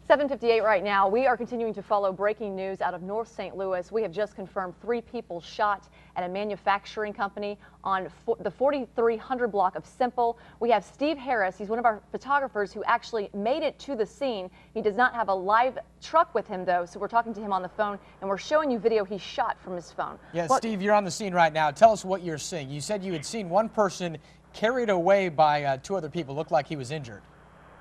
7:58 right now. We are continuing to follow breaking news out of North St. Louis. We have just confirmed 3 people shot at a manufacturing company on the 4300 block of Simple. We have Steve Harris. He's one of our photographers who actually made it to the scene. He does not have a live truck with him, though, so we're talking to him on the phone, and we're showing you video he shot from his phone. Yeah, Steve, you're on the scene right now. Tell us what you're seeing. You said you had seen one person carried away by 2 other people. Looked like he was injured.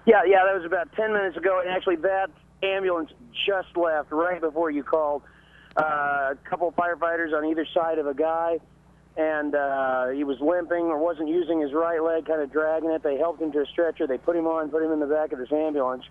Yeah, that was about 10 minutes ago, and actually that ambulance just left right before you called. A couple of firefighters on either side of a guy, and he was limping or wasn't using his right leg, kind of dragging it. They helped him to a stretcher. They put him in the back of this ambulance.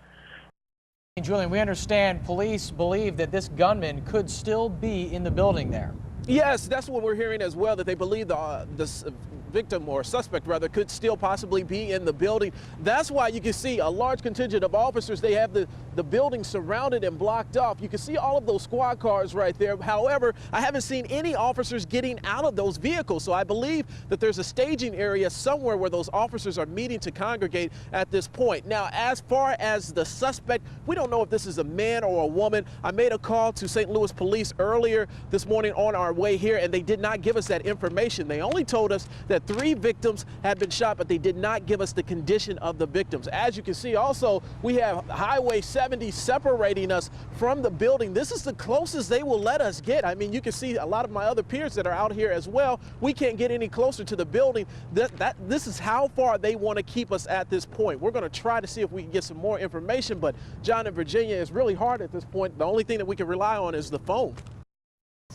Julian, we understand police believe that this gunman could still be in the building there. Yes, that's what we're hearing as well, that they believe the victim or suspect rather could still possibly be in the building. That's why you can see a large contingent of officers. They have the building surrounded and blocked off. You can see all of those squad cars right there. However, I haven't seen any officers getting out of those vehicles. So I believe that there's a staging area somewhere where those officers are meeting to congregate at this point. Now, as far as the suspect, we don't know if this is a man or a woman. I made a call to St. Louis police earlier this morning on our way here, and they did not give us that information. They only told us that 3 victims had been shot, but they did not give us the condition of the victims. As you can see, also, we have Highway 70 separating us from the building. This is the closest they will let us get. I mean, you can see a lot of my other peers that are out here as well. We can't get any closer to the building. This is how far they want to keep us at this point. We're going to try to see if we can get some more information, but John, in Virginia, it's really hard at this point. The only thing that we can rely on is the phone.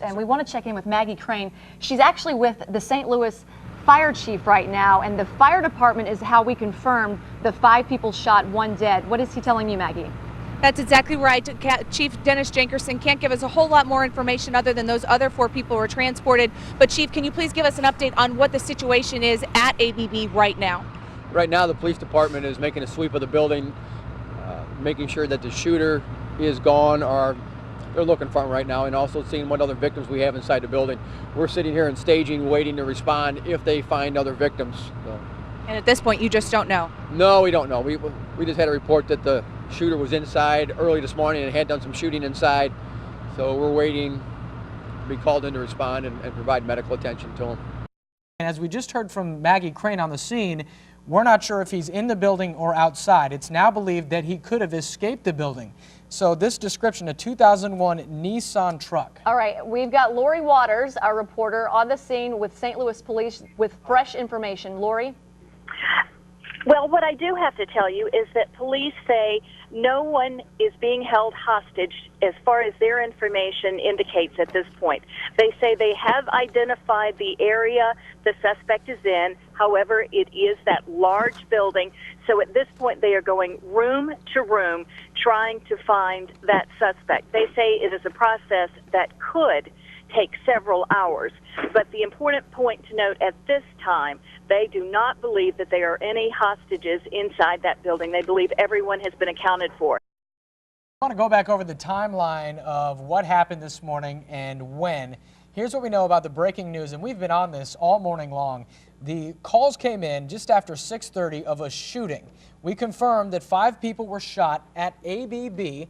And we want to check in with Maggie Crane. She's actually with the St. Louis fire chief right now, and the fire department is how we confirmed the 5 people shot, 1 dead. What is he telling you, Maggie? That's exactly right. Chief Dennis Jenkerson can't give us a whole lot more information other than those other 4 people were transported. But Chief, can you please give us an update on what the situation is at ABB right now? Right now, the police department is making a sweep of the building, making sure that the shooter is gone, or they're looking for him right now, and also seeing what other victims we have inside the building. We're sitting here in staging, waiting to respond if they find other victims. So. And at this point, you just don't know? No, we don't know. We just had a report that the shooter was inside early this morning and had done some shooting inside. So we're waiting to be called in to respond and provide medical attention to him. And as we just heard from Maggie Crane on the scene, we're not sure if he's in the building or outside. It's now believed that he could have escaped the building. So this description, a 2001 Nissan truck. All right, we've got Lori Waters, our reporter, on the scene with St. Louis Police with fresh information. Lori? Well, what I do have to tell you is that police say no one is being held hostage as far as their information indicates at this point. They say they have identified the area the suspect is in. However, it is that large building. So at this point, they are going room to room trying to find that suspect. They say it is a process that could take several hours. But the important point to note at this time, they do not believe that there are any hostages inside that building. They believe everyone has been accounted for. I want to go back over the timeline of what happened this morning and when. Here's what we know about the breaking news, and we've been on this all morning long. The calls came in just after 6:30 of a shooting. We confirmed that 5 people were shot at ABB,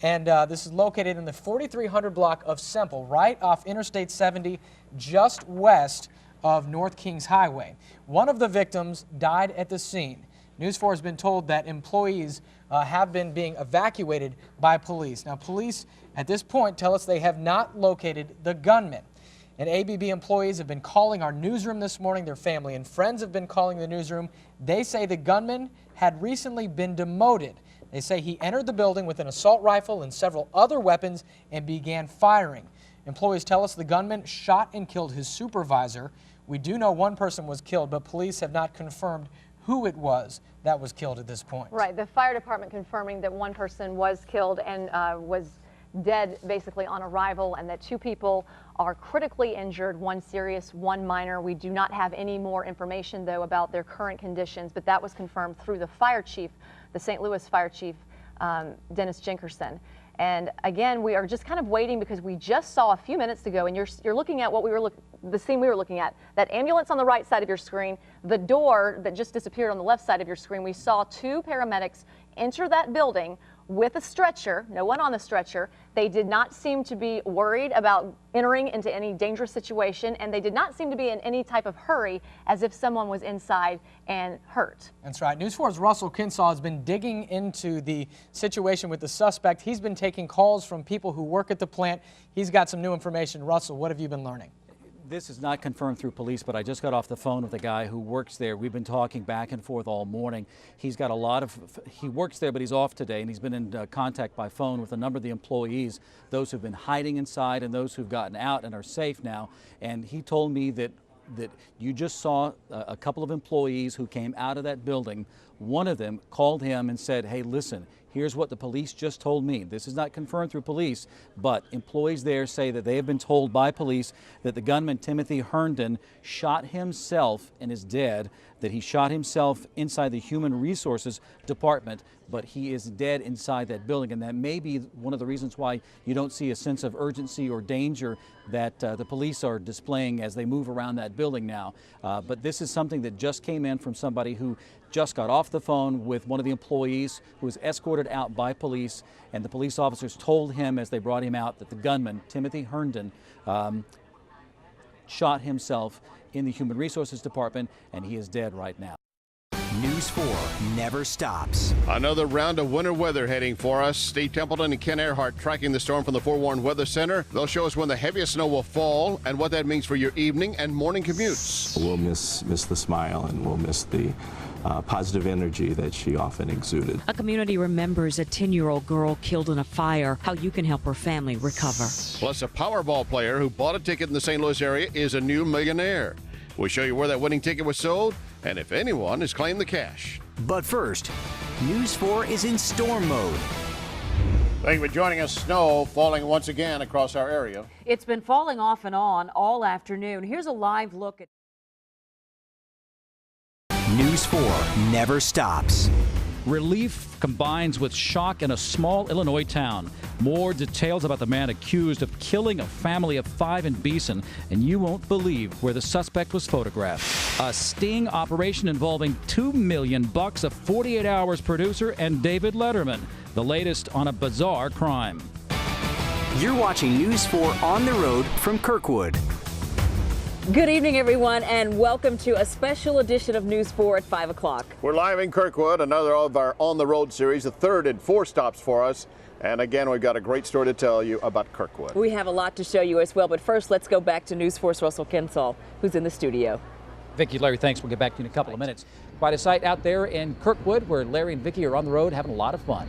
and this is located in the 4300 block of Semple, right off Interstate 70, just west of North Kings Highway. One of the victims died at the scene. News 4 has been told that employees have been being evacuated by police. Now, police at this point tell us they have not located the gunman. And ABB employees have been calling our newsroom this morning. Their family and friends have been calling the newsroom. They say the gunman had recently been demoted. They say he entered the building with an assault rifle and several other weapons and began firing. Employees tell us the gunman shot and killed his supervisor. We do know 1 person was killed, but police have not confirmed who it was that was killed at this point. Right, the fire department confirming that 1 person was killed and was dead basically on arrival, and that 2 people are critically injured, 1 serious, 1 minor. We do not have any more information, though, about their current conditions, but that was confirmed through the fire chief, the St. Louis fire chief, Dennis Jenkerson. And again, we are just kind of waiting because we just saw a few minutes ago, and you're looking at what we were the scene we were looking at, that ambulance on the right side of your screen, the door that just disappeared on the left side of your screen. We saw 2 paramedics enter that building. with a stretcher, no one on the stretcher. They did not seem to be worried about entering into any dangerous situation, and they did not seem to be in any type of hurry as if someone was inside and hurt. That's right. News 4's Russell Kinsall has been digging into the situation with the suspect. He's been taking calls from people who work at the plant. He's got some new information. Russell, what have you been learning? This is not confirmed through police, but I just got off the phone with a guy who works there. We've been talking back and forth all morning. He's got he works there, but he's off today, and he's been in contact by phone with a number of the employees, those who've been hiding inside and those who've gotten out and are safe now. And he told me that you just saw a couple of employees who came out of that building. One of them called him and said, hey, listen, here's what the police just told me. This is not confirmed through police, but employees there say that they have been told by police that the gunman, Timothy Herndon, shot himself and is dead, that he shot himself inside the Human Resources Department, but he is dead inside that building. And that may be one of the reasons why you don't see a sense of urgency or danger that the police are displaying as they move around that building now. But this is something that just came in from somebody who just got off the phone with one of the employees who was escorted out by police, and the police officers told him as they brought him out that the gunman, Timothy Herndon, shot himself in the Human Resources Department, and he is dead right now. News 4 never stops. Another round of winter weather heading for us. Steve Templeton and Ken Earhart tracking the storm from the Forewarned Weather Center. They'll show us when the heaviest snow will fall and what that means for your evening and morning commutes. We'll miss the smile, and we'll miss the positive energy that she often exuded. A community remembers a 10-year-old girl killed in a fire. How you can help her family recover. Plus, a Powerball player who bought a ticket in the St. Louis area is a new millionaire. We'll show you where that winning ticket was sold and if anyone has claimed the cash. But first, News 4 is in storm mode. Thank you for joining us. Snow falling once again across our area. It's been falling off and on all afternoon. Here's a live look at News 4 never stops. Relief combines with shock in a small Illinois town. More details about the man accused of killing a family of 5 in Beeson, and you won't believe where the suspect was photographed. A sting operation involving $2 million of 48 Hours producer and David Letterman. The latest on a bizarre crime. You're watching News 4 on the road from Kirkwood. Good evening, everyone, and welcome to a special edition of News 4 at 5 o'clock. We're live in Kirkwood, another of our On the Road series, the third in 4 stops for us. And again, we've got a great story to tell you about Kirkwood. We have a lot to show you as well, but first, let's go back to News 4's Russell Kinsall, who's in the studio. Vicki, Larry, thanks. We'll get back to you in a couple of minutes. Quite a sight out there in Kirkwood where Larry and Vicki are on the road having a lot of fun.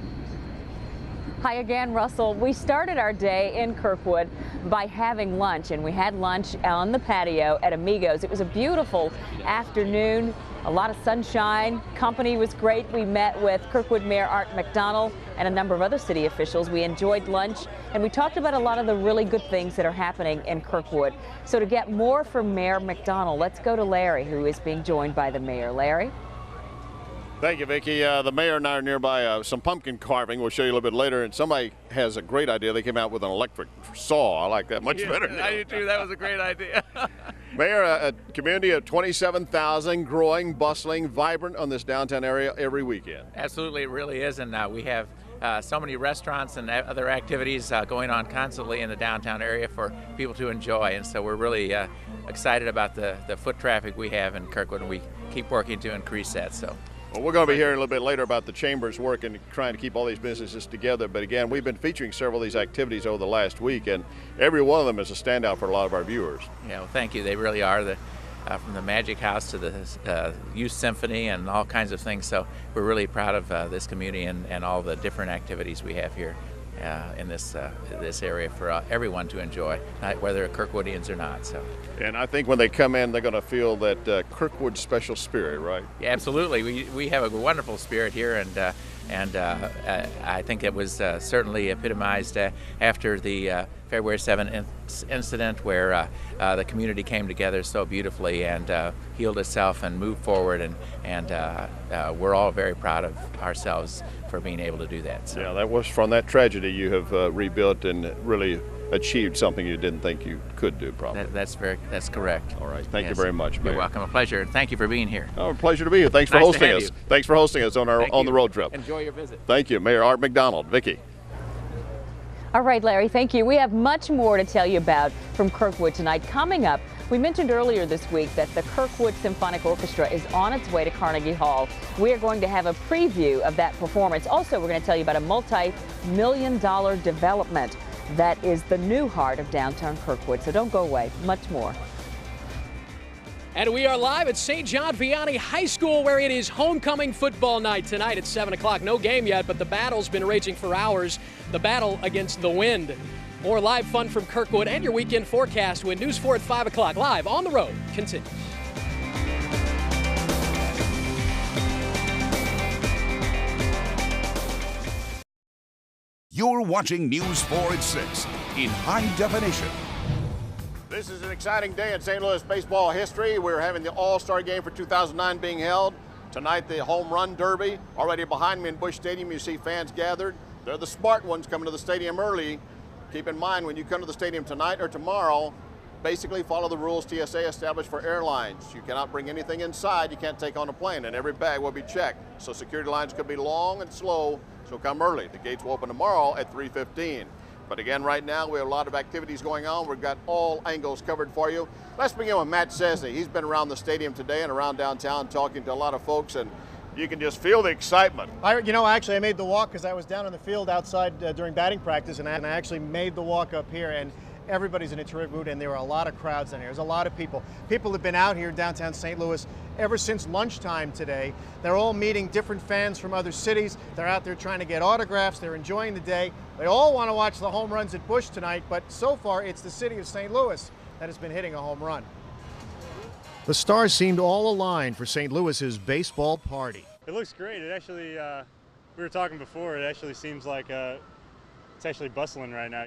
Hi again, Russell. We started our day in Kirkwood by having lunch, and we had lunch on the patio at Amigos. It was a beautiful afternoon, a lot of sunshine. Company was great. We met with Kirkwood Mayor Art McDonald and a number of other city officials. We enjoyed lunch, and we talked about a lot of the really good things that are happening in Kirkwood. So to get more from Mayor McDonald, let's go to Larry, who is being joined by the mayor. Larry? Thank you, Vicki. The mayor and I are nearby some pumpkin carving. We'll show you a little bit later. And somebody has a great idea. They came out with an electric saw. I like that much better. I do too. That was a great idea. Mayor, a community of 27,000, growing, bustling, vibrant on this downtown area every weekend. Absolutely, it really is. And we have so many restaurants and other activities going on constantly in the downtown area for people to enjoy. And so we're really excited about the foot traffic we have in Kirkwood, and we keep working to increase that. So. Well, we're going to be hearing a little bit later about the Chamber's work and trying to keep all these businesses together. But again, we've been featuring several of these activities over the last week, and every one of them is a standout for a lot of our viewers. Yeah, well, thank you. They really are. From the Magic House to the Youth Symphony and all kinds of things. So we're really proud of this community and all the different activities we have here in this area for everyone to enjoy, whether Kirkwoodians or not. So. And I think when they come in, they're going to feel that Kirkwood special spirit, right? Yeah, absolutely. We have a wonderful spirit here, and I think it was certainly epitomized after the February 7th incident where the community came together so beautifully and healed itself and moved forward, and we're all very proud of ourselves for being able to do that. So. Yeah, that was from that tragedy you have rebuilt and really achieved something you didn't think you could do, probably. That's correct. All right, thank you very much, Mayor. You're welcome. A pleasure, and thank you for being here. Oh, a pleasure to be here. Thanks for hosting us. Thanks for hosting us on our the road trip. Enjoy your visit. Thank you, Mayor Art McDonald. Vicki. All right, Larry, thank you. We have much more to tell you about from Kirkwood tonight. Coming up, we mentioned earlier this week that the Kirkwood Symphonic Orchestra is on its way to Carnegie Hall. We are going to have a preview of that performance. Also, we're going to tell you about a multi-million-dollar development that is the new heart of downtown Kirkwood. So don't go away. Much more. And we are live at St. John Vianney High School, where it is homecoming football night tonight at 7 o'clock. No game yet, but the battle's been raging for hours. The battle against the wind. More live fun from Kirkwood and your weekend forecast when News 4 at 5 o'clock live on the road continues. You're watching News 4 at 6 in high definition. This is an exciting day in St. Louis baseball history. We're having the All-Star Game for 2009 being held. Tonight, the Home Run Derby. Already behind me in Busch Stadium, you see fans gathered. They're the smart ones coming to the stadium early. Keep in mind, when you come to the stadium tonight or tomorrow, basically follow the rules TSA established for airlines. You cannot bring anything inside you can't take on a plane, and every bag will be checked. So security lines could be long and slow, so come early. The gates will open tomorrow at 3:15. But again, right now, we have a lot of activities going on. We've got all angles covered for you. Let's begin with Matt Cessny. He's been around the stadium today and around downtown talking to a lot of folks, and you can just feel the excitement. Actually, I made the walk because I was down on the field outside during batting practice, and I actually made the walk up here, and everybody's in a terrific mood, and there were a lot of crowds in here. There's a lot of people. People have been out here in downtown St. Louis ever since lunchtime today. They're all meeting different fans from other cities. They're out there trying to get autographs. They're enjoying the day. They all want to watch the home runs at Busch tonight, but so far it's the city of St. Louis that has been hitting a home run. The stars seemed all aligned for St. Louis's baseball party. It looks great. It actually, we were talking before, it actually seems like it's actually bustling right now.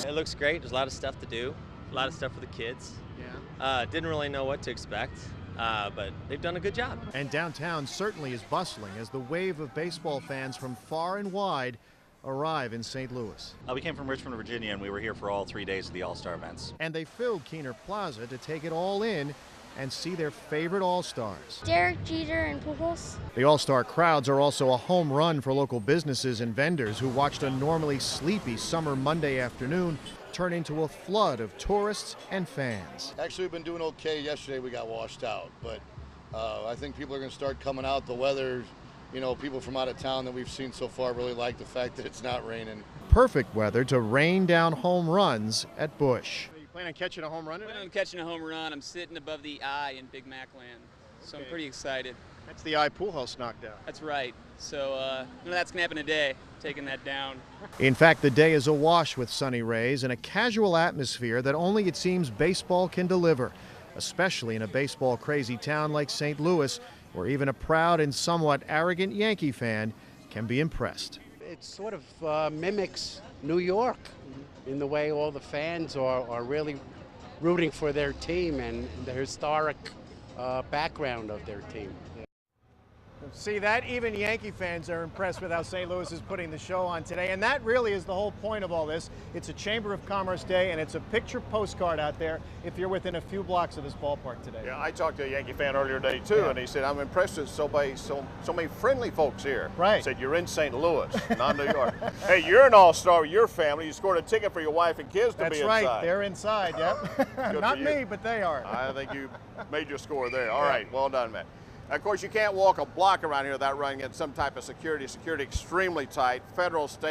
It looks great. There's a lot of stuff to do, a lot of stuff for the kids. Yeah. Didn't really know what to expect, but they've done a good job. And downtown certainly is bustling as the wave of baseball fans from far and wide arrive in St. Louis. We came from Richmond, Virginia, and we were here for all 3 days of the All-Star events. And they filled Keener Plaza to take it all in and see their favorite All-Stars. Derek Jeter and Pujols. The All-Star crowds are also a home run for local businesses and vendors who watched a normally sleepy summer Monday afternoon turn into a flood of tourists and fans. Actually, we've been doing okay. Yesterday we got washed out, but I think people are going to start coming out. The weather, people from out of town that we've seen so far really like the fact that it's not raining. Perfect weather to rain down home runs at Busch. Plan on catching a home run? I'm catching a home run. I'm sitting above the eye in Big Mac land, so I'm pretty excited. That's the eye Pujols knocked out. That's right. So that's gonna happen today. Taking that down. In fact, the day is awash with sunny rays and a casual atmosphere that only it seems baseball can deliver, especially in a baseball-crazy town like St. Louis, where even a proud and somewhat arrogant Yankee fan can be impressed. It sort of mimics New York in the way all the fans are really rooting for their team and the historic background of their team. See that? Even Yankee fans are impressed with how St. Louis is putting the show on today, and that really is the whole point of all this. It's a Chamber of Commerce Day, and it's a picture postcard out there if you're within a few blocks of this ballpark today. Yeah, I talked to a Yankee fan earlier today, too, and he said, I'm impressed with so many friendly folks here. Right. He said, you're in St. Louis, not New York. Hey, you're an all-star with your family. You scored a ticket for your wife and kids to be inside. That's right. They're inside, yep. Not me, but they are. I think you made your score there. All right, well done, Matt. Of course, you can't walk a block around here without running into some type of security. Security extremely tight. Federal, state,